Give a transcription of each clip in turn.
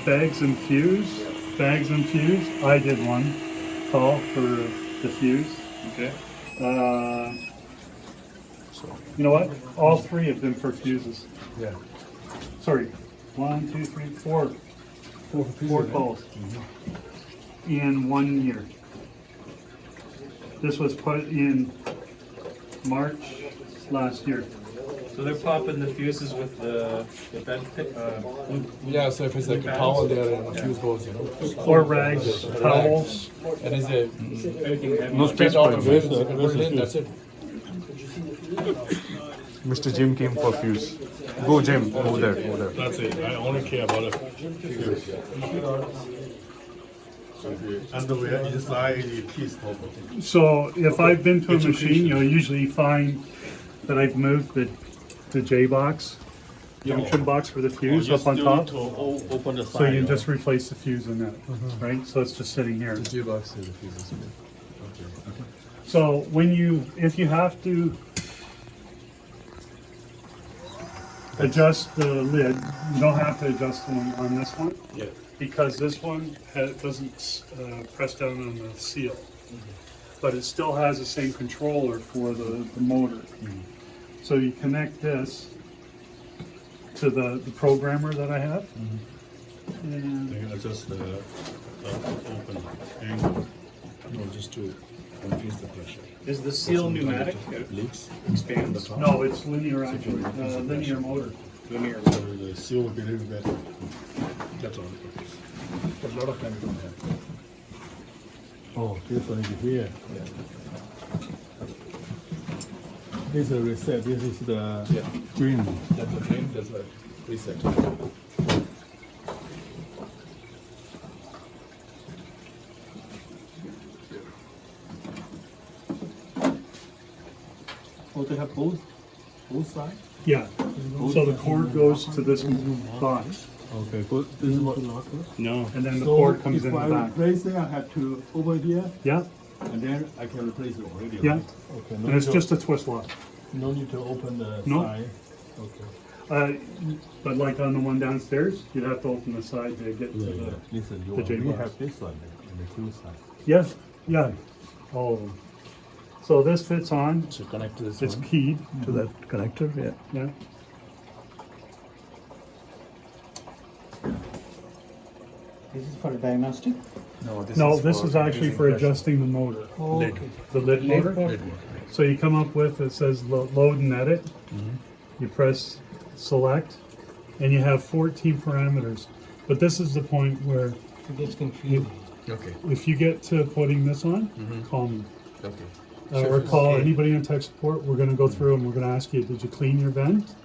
bags and fuse. Bags and fuse. I did one call for the fuse. Okay. You know what? All three have been for fuses. Yeah. Sorry. 1, 2, 3, 4. Four calls in 1 year. This was put in March last year. So they're popping the fuses with the bed Yeah, so if it's like a towel there and a fuse goes, you know. Or rags, towels. And is it everything heavy. no space out of it, that's it. Mr. Jim came for fuse. Go Jim, over there, over there. That's it. I only care about it. And the way inside the piece. So if I've been to a machine, you'll usually find that I've moved the J box, junction box for the fuse up on top. Open the So you can just replace the fuse in that, right? So it's just sitting here. G-box is the fuses. So if you have to adjust the lid, you don't have to adjust on this one. Yeah. Because this one doesn't press down on the seal. But it still has the same controller for the motor. So you connect this to the programmer that I have. And You can adjust the open angle. No, just to increase the pressure. Is the seal pneumatic? It Leaks. expands. no, it's linear actually, linear motor. Linear. So the seal will be a little better. That's all. But a lot of times you don't have. Oh, this one is here. This is a reset. This is the dream. That's the thing, that's a reset. Oh, they have both sides? Yeah, so the cord goes to this box, Okay, but this is what. No. and then the So cord comes in if the I back. replace it, I have to over here, Yeah, and then I can replace it already. yeah, right? Okay, and it's just a twist lock. no need to open the No. side. Okay. But like on the one downstairs, you'd have to open the side to get to the, Listen, you The J already box. have this one and the two side. yes, yeah, all of them. So this fits on, So connect to this it's one. keyed, To that connector, yeah. yeah. This is for diagnostic. No, this is actually for adjusting the motor, Lid. the lid motor. So you come up with, it says load and edit. You press select, and you have 14 parameters. But this is the point where It gets confusing. Okay, if you get to putting this on, call me. okay. Or call anybody in tech support. We're gonna go through and we're gonna ask you, did you clean your vent?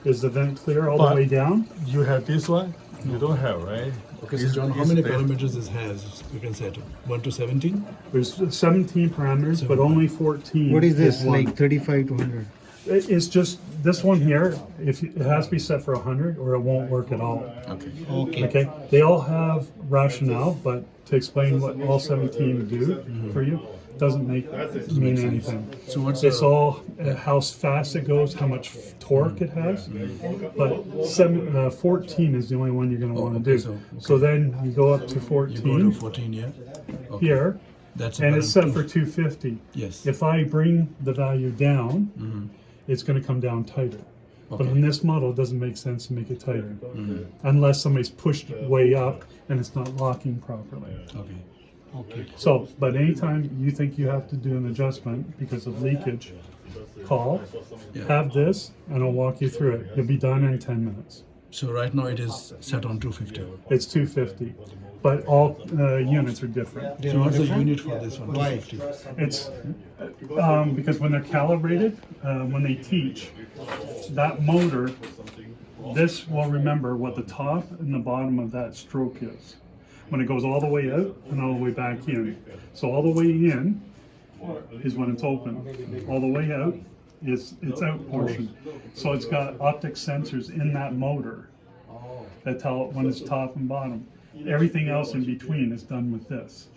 Is the vent clear all the But- way down? You have this one, you don't have, right? Okay, so John, how many parameters? parameters this has? You can set 1 to 17. There's 17 parameters, but only 14. What is this, one. like 35 to 100? It's just, this one here, it has to be set for 100 or it won't work at all. Okay. Okay. Okay, they all have rationale, but to explain what all 17 do for you doesn't mean anything. So what's It's the, all how fast it goes, how much torque it has, but 14 is the only one you're going to want to okay, do. so- So then you go up to You go to 14 14, yeah? Okay. here, That's and about it's set two- for 250. Yes. If I bring the value down, it's going to come down tighter. But Okay. on this model, it doesn't make sense to make it tighter, unless somebody's pushed it way up and it's not locking properly. Okay. Okay. So, but anytime you think you have to do an adjustment because of leakage, call, Yeah. have this, and I'll walk you through it. You'll be done in 10 minutes. So right now it is set on 250. It's 250, but all units are different. So what's the unit for this one? Why? 250. It's because when they're calibrated, when they teach, that motor, this will remember what the top and the bottom of that stroke is. When it goes all the way out and all the way back in. So all the way in is when it's open. All the way out is its out portion. So it's got optic sensors in that motor that tell it when it's top and bottom. Everything else in between is done with this.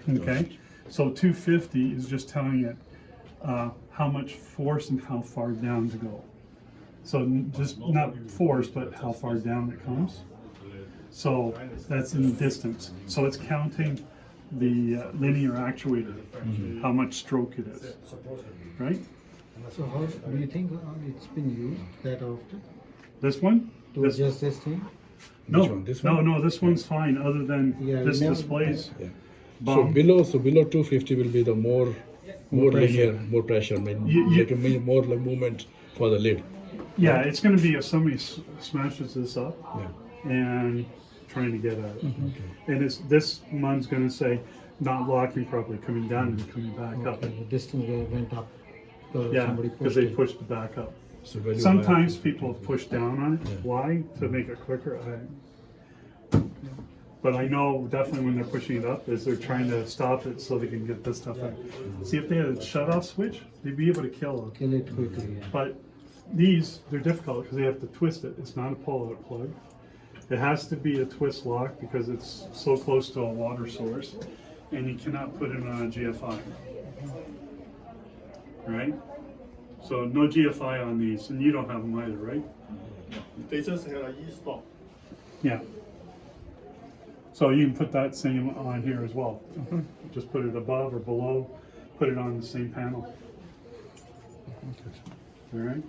Okay, so 250 is just telling it how much force and how far down to go. So just not force, but how far down it comes. So that's in distance. So it's counting the linear actuator, how much stroke it is, right? So how do you think it's been used that often This one? to This, adjust this thing? no, Which one? This no, one? no, this one's fine, other than Yeah, this no, displays. Yeah. bump. So below 250 will be the more linear, more pressure, like a more like movement for the lid. Yeah, it's gonna be if somebody smashes this up Yeah. and trying to get at it. And it's, this one's gonna say, not locking properly, coming down and coming back up. Okay, the distance went up. Yeah, Somebody because pushed they it. pushed it back up. So value Sometimes people have pushed down on it. Why? To make it quicker. But I know definitely when they're pushing it up is they're trying to stop it so they can get this stuff out. See, if they had a shut-off switch, they'd be able to kill it. Kill it quickly. Yeah. But these, they're difficult because they have to twist it. It's not a pull-out plug. It has to be a twist lock because it's so close to a water source, and you cannot put it on a GFI. Right? So no GFI on these, and you don't have them either, right? They just have an e-stop. Yeah. So you can put that same on here as well. Just put it above or below, put it on the same panel. All right.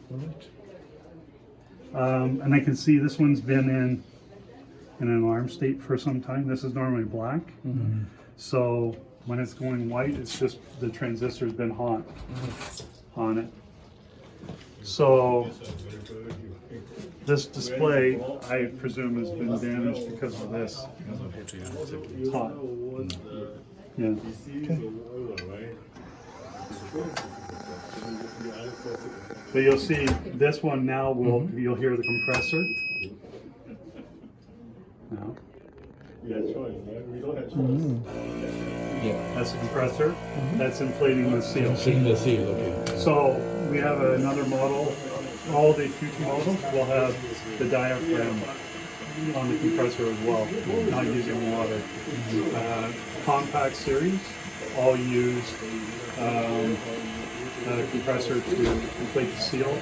And I can see this one's been in an alarm state for some time. This is normally black. So when it's going white, it's just the transistor's been hot on it. So this display, I presume, has been damaged because of this. It's hot. Yeah. But you'll see this one now will, you'll hear the compressor. Now. That's the compressor. That's inflating the seal. Seeing the seal, okay. So we have another model. All the future models will have the diaphragm on the compressor as well, not using water. Compact series all use the compressor to inflate the seal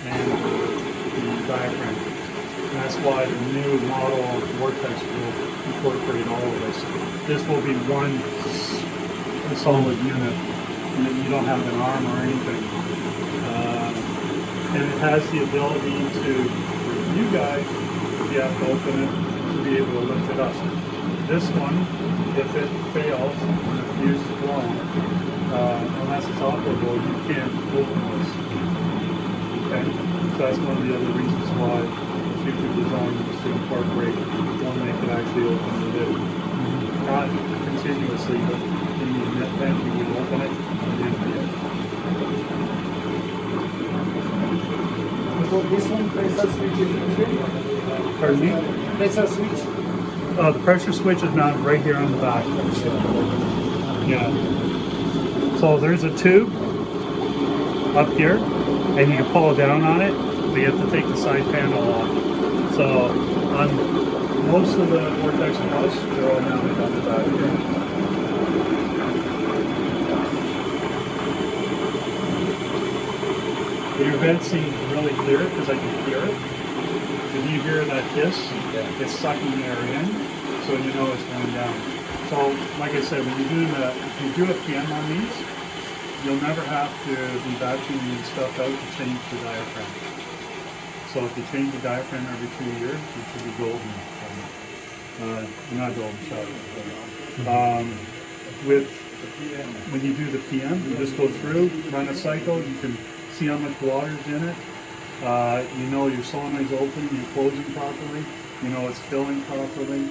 and the diaphragm. And that's why the new model of Vortex will incorporate all of this. This will be one solid unit, and you don't have an arm or anything. And it has the ability to, for you guys, if you have to open it, to be able to lift it up. This one, if it fails, and the fuse is blown, unless it's operable, you can't open this. Okay? So that's one of the other reasons why the future design is to incorporate one that can actually open the lid. Not continuously, but in the event you would open it and empty it. So this one pressure switch is included? Pardon me? Pressure switch? The pressure switch is mounted right here on the back. Yeah. So there's a tube up here, and you can pull down on it, but you have to take the side panel off. So on most of the Vortex Plus, they're all mounted on the back here. Your vent seems really clear because I can hear it. If you hear that hiss, it's sucking air in, so you know it's going down. So, like I said, when if you do a PM on these, you'll never have to be batching the stuff out to change the diaphragm. So if you change the diaphragm every 2 years, you should be golden. Not golden, sorry. When you do the PM, you just go through, run a cycle, you can see how much water's in it. You know your solenoid's open, you're closing properly, you know it's filling properly,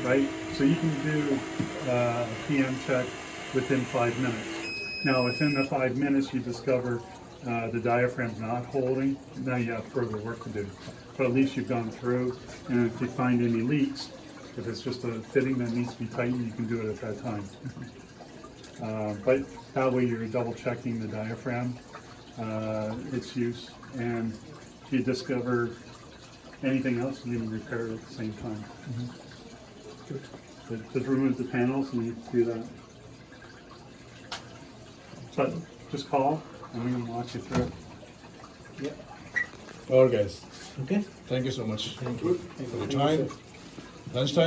right? So you can do a PM check within 5 minutes. Now within the 5 minutes you discover the diaphragm's not holding, now you have further work to do. But at least you've gone through, and if you find any leaks, if it's just a fitting that needs to be tightened, you can do it at that time. But that way you're double checking the diaphragm, its use, and if you discover anything else, you can repair it at the same time. But just remove the panels and you can do that. But just call and we can walk you through it. All right, guys. Okay. Thank you so much Thank you. for your time. Lunchtime.